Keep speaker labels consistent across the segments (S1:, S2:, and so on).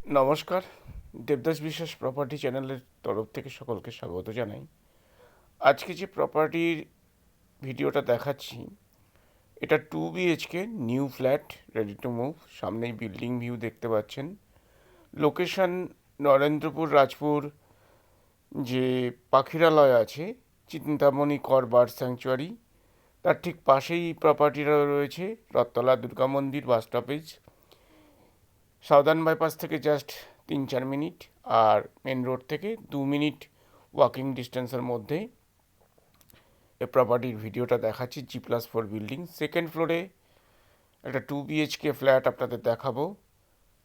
S1: নমস্কার, দেবদাস বিশ্বাস প্রপার্টি চ্যানেলের তরফ থেকে সকলকে স্বাগত জানাই। আজকে যে প্রপার্টির ভিডিওটা দেখাচ্ছি, এটা 2 BHK new flat, ready to move. সামনেই বিল্ডিং ভিউ দেখতে পাচ্ছেন। লোকেশন নরেন্দ্রপুর রাজপুর যে পাখিরালয় আছে, চিন্তামণি কর বার্ড স্যাংচুয়ারি, তার ঠিক পাশেই প্রপার্টিটা রয়েছে। রথতলা দুর্গা মন্দির বাস স্টপেজ, সাউদার্ন বাইপাস থেকে জাস্ট 3-4 মিনিট, আর মেন রোড থেকে 2 মিনিট ওয়াকিং ডিস্টেন্সের মধ্যে এই প্রপার্টির ভিডিওটা দেখাচ্ছি। G+4 বিল্ডিং, সেকেন্ড ফ্লোরে একটা 2 BHK ফ্ল্যাট আপনাদের দেখাবো।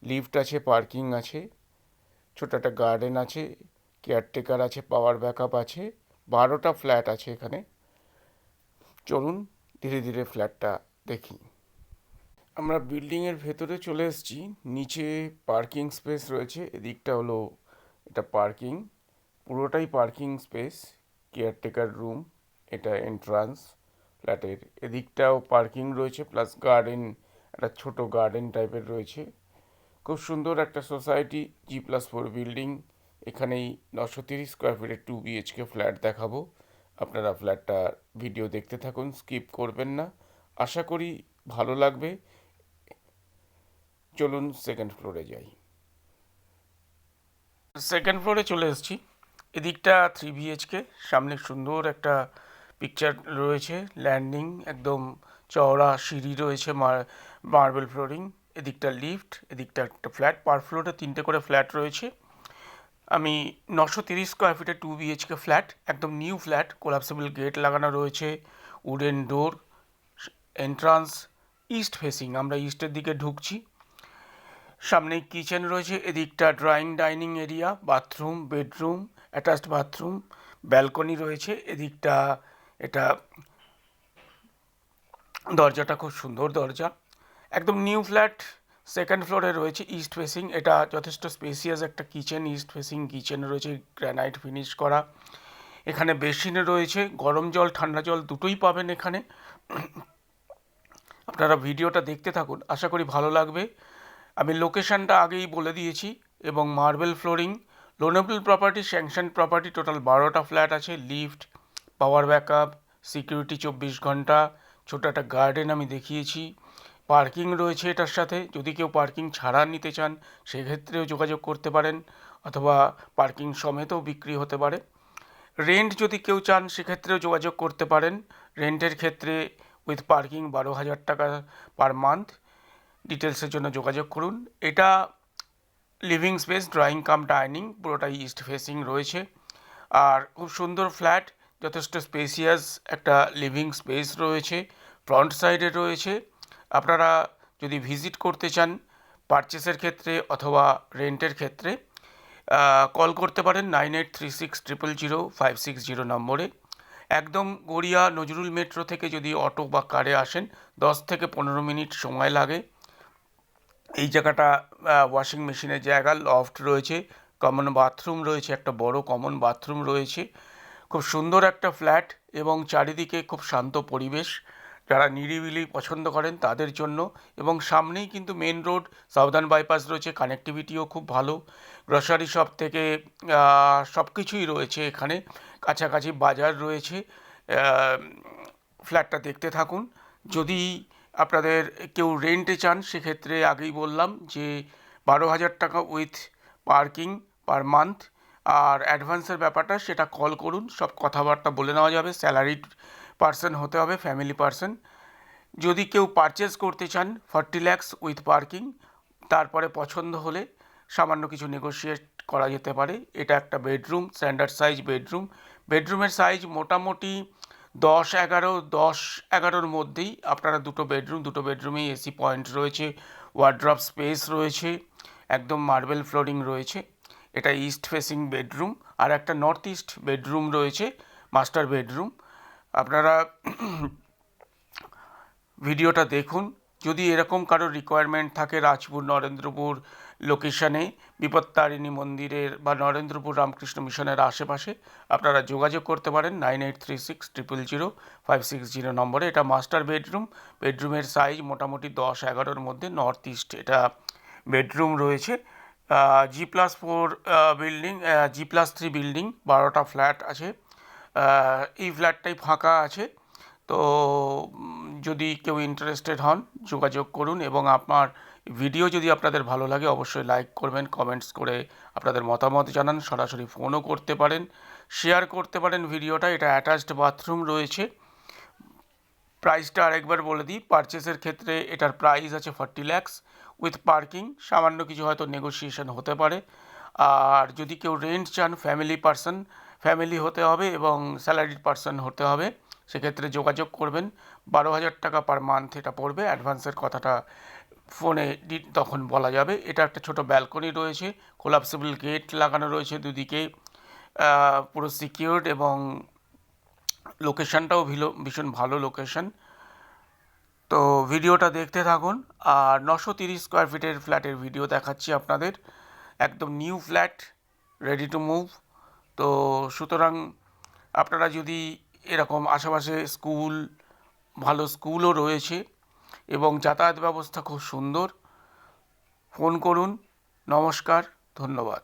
S1: লিফট আছে, পার্কিং আছে, ছোট একটা গার্ডেন আছে, কেয়ারটেকার আছে, পাওয়ার ব্যাকআপ আছে, 12টা ফ্ল্যাট আছে এখানে। চলুন ধীরে ধীরে ফ্ল্যাটটা দেখি। আমরা বিল্ডিংয়ের ভেতরে চলে এসেছি। নিচে পার্কিং স্পেস রয়েছে, এদিকটা হলো এটা পার্কিং, পুরোটাই পার্কিং স্পেস। কেয়ারটেকার রুম, এটা এন্ট্রান্স ফ্ল্যাটের। এদিকটাও পার্কিং রয়েছে, প্লাস গার্ডেন, একটা ছোট গার্ডেন টাইপের রয়েছে। খুব সুন্দর একটা সোসাইটি, G+4 বিল্ডিং। এখানেই 930 স্কোয়ার ফিটের 2 BHK ফ্ল্যাট দেখাবো। আপনারা ফ্ল্যাটটা ভিডিও দেখতে থাকুন, স্কিপ করবেন না, আশা করি ভালো লাগবে। চলুন সেকেন্ড ফ্লোরে যাই। সেকেন্ড ফ্লোরে চলে এসেছি। এদিকটা 3 BHK, সামনে সুন্দর একটা পিকচার রয়েছে, ল্যান্ডিং, একদম চওড়া সিঁড়ি রয়েছে, মার্বেল ফ্লোরিং। এদিকটা লিফট, এদিকটা একটা ফ্ল্যাট, পার ফ্লোরে 3টে করে ফ্ল্যাট রয়েছে। আমি 930 স্কোয়ার ফিটের 2 BHK ফ্ল্যাট, একদম নিউ ফ্ল্যাট, কোলাপসেবল গেট লাগানো রয়েছে, wooden door, entrance east facing, আমরা ইস্টের দিকে ঢুকছি। সামনেই কিচেন রয়েছে, এদিকটা drawing dining area, bathroom, bedroom, attached bathroom, balcony রয়েছে। এদিকটা এটা দরজাটা খুব সুন্দর দরজা, একদম নিউ ফ্ল্যাট। সেকেন্ড ফ্লোরে রয়েছে, ইস্ট ফেসিং, এটা যথেষ্ট স্পেসিয়াস একটা কিচেন, ইস্ট ফেসিং কিচেন রয়েছে, গ্রানাইট ফিনিশ করা। এখানে বেসিনে রয়েছে, গরম জল ঠান্ডা জল দুটোই পাবেন এখানে। আপনারা ভিডিওটা দেখতে থাকুন, আশা করি ভালো লাগবে। আমি লোকেশনটা আগেই বলে দিয়েছি। এবং marble flooring, loanable property, sanction property, total 12টা ফ্ল্যাট আছে, লিফট, পাওয়ার ব্যাকআপ, সিকিউরিটি 24 ঘন্টা, ছোটো একটা গার্ডেন আমি দেখিয়েছি, পার্কিং রয়েছে এটার সাথে। যদি কেউ পার্কিং ছাড়া নিতে চান সেক্ষেত্রেও যোগাযোগ করতে পারেন, অথবা পার্কিং সমেতও বিক্রি হতে পারে। রেন্ট যদি কেউ চান সেক্ষেত্রেও যোগাযোগ করতে পারেন। রেন্টের ক্ষেত্রে উইথ পার্কিং 12,000 টাকা পার মান্থ। ডিটেলসের জন্য যোগাযোগ করুন। এটা living space, drawing cum dining, পুরোটাই ইস্ট ফেসিং রয়েছে। আর খুব সুন্দর ফ্ল্যাট, যথেষ্ট স্পেসিয়াস একটা লিভিং স্পেস রয়েছে, ফ্রন্ট সাইডে রয়েছে। আপনারা যদি ভিজিট করতে চান পারচেসের ক্ষেত্রে অথবা রেন্টের ক্ষেত্রে, কল করতে পারেন 9836000560 নম্বরে। একদম গড়িয়া নজরুল মেট্রো থেকে যদি অটো বা কারে আসেন 10 থেকে 15 মিনিট সময় লাগে। এই জায়গাটা ওয়াশিং মেশিনের জায়গা, লফট রয়েছে, কমন বাথরুম রয়েছে, একটা বড় কমন বাথরুম রয়েছে। খুব সুন্দর একটা ফ্ল্যাট এবং চারিদিকে খুব শান্ত পরিবেশ, যারা নিরিবিলি পছন্দ করেন তাদের জন্য। এবং সামনেই কিন্তু মেন রোড, সাউদার্ন বাইপাস রয়েছে, কানেক্টিভিটিও খুব ভালো। গ্রসারি শপ থেকে সব কিছুই রয়েছে এখানে, কাছাকাছি বাজার রয়েছে। ফ্ল্যাটটা দেখতে থাকুন। যদি আপনাদের কেউ রেন্টে চান সেক্ষেত্রে আগেই বললাম যে 12,000 টাকা উইথ পার্কিং পার মান্থ। আর অ্যাডভান্সের ব্যাপারটা সেটা কল করুন, সব কথাবার্তা বলে নেওয়া যাবে। স্যালারিড পার্সন হতে হবে, ফ্যামিলি পার্সন। যদি কেউ পারচেস করতে চান 40 lakhs উইথ পার্কিং, তারপরে পছন্দ হলে সামান্য কিছু নেগোশিয়েট করা যেতে পারে। এটা একটা বেডরুম, স্ট্যান্ডার্ড সাইজ বেডরুম। বেডরুমের সাইজ মোটামুটি 10-11 মধ্যেই আপনারা দুটো বেডরুম, দুটো বেডরুমেই এসি পয়েন্ট রয়েছে, ওয়ার্ড্রপ স্পেস রয়েছে, একদম মার্বেল ফ্লোরিং রয়েছে। এটা ইস্ট ফেসিং বেডরুম। আর একটা নর্থ ইস্ট বেডরুম রয়েছে, মাস্টার বেডরুম। আপনারা ভিডিওটা দেখুন। যদি এরকম কারোর রিকোয়ারমেন্ট থাকে রাজপুর নরেন্দ্রপুর লোকেশানে, বিপত্তারিণী মন্দিরের বা নরেন্দ্রপুর রামকৃষ্ণ মিশনের আশেপাশে, আপনারা যোগাযোগ করতে পারেন 9836000560 নম্বরে। এটা মাস্টার বেডরুম। বেডরুমের সাইজ মোটামুটি 10-11 মধ্যে, নর্থ ইস্ট এটা বেডরুম রয়েছে। G+4 building, G+3 building, 12টা flat আছে। এই ফ্ল্যাটটাই ফাঁকা আছে। তো যদি কেউ ইন্টারেস্টেড হন যোগাযোগ করুন, এবং আপনার ভিডিও যদি আপনাদের ভালো লাগে অবশ্যই লাইক করবেন, কমেন্টস করে আপনাদের মতামত জানান, সরাসরি ফোনও করতে পারেন, শেয়ার করতে পারেন ভিডিওটা। এটা অ্যাটাচড বাথরুম রয়েছে। প্রাইসটা আরেকবার বলে দিই, পারচেসের ক্ষেত্রে এটার প্রাইস আছে 40 lakhs উইথ পার্কিং, সামান্য কিছু হয়তো নেগোসিয়েশন হতে পারে। আর যদি কেউ রেন্ট চান, ফ্যামিলি হতে হবে এবং স্যালারিড পার্সন হতে হবে, সেক্ষেত্রে যোগাযোগ করবেন। 12,000 টাকা পার মান্থ এটা পড়বে। অ্যাডভান্সের কথাটা ফোনে তখন বলা যাবে। এটা একটা ছোট ব্যালকনি রয়েছে, কোলাপসেবল গেট লাগানো রয়েছে দুদিকে, পুরো সিকিউরড, এবং লোকেশনটাও ভীষণ ভালো লোকেশন। তো ভিডিওটা দেখতে থাকুন। আর 930 স্কোয়ার ফিটের ফ্ল্যাটের ভিডিও দেখাচ্ছি আপনাদের, একদম new flat, ready to move. তো সুতরাং আপনারা যদি এরকম আশেপাশে ভালো স্কুলও রয়েছে এবং যাতায়াত ব্যবস্থা খুব সুন্দর, ফোন করুন। নমস্কার, ধন্যবাদ।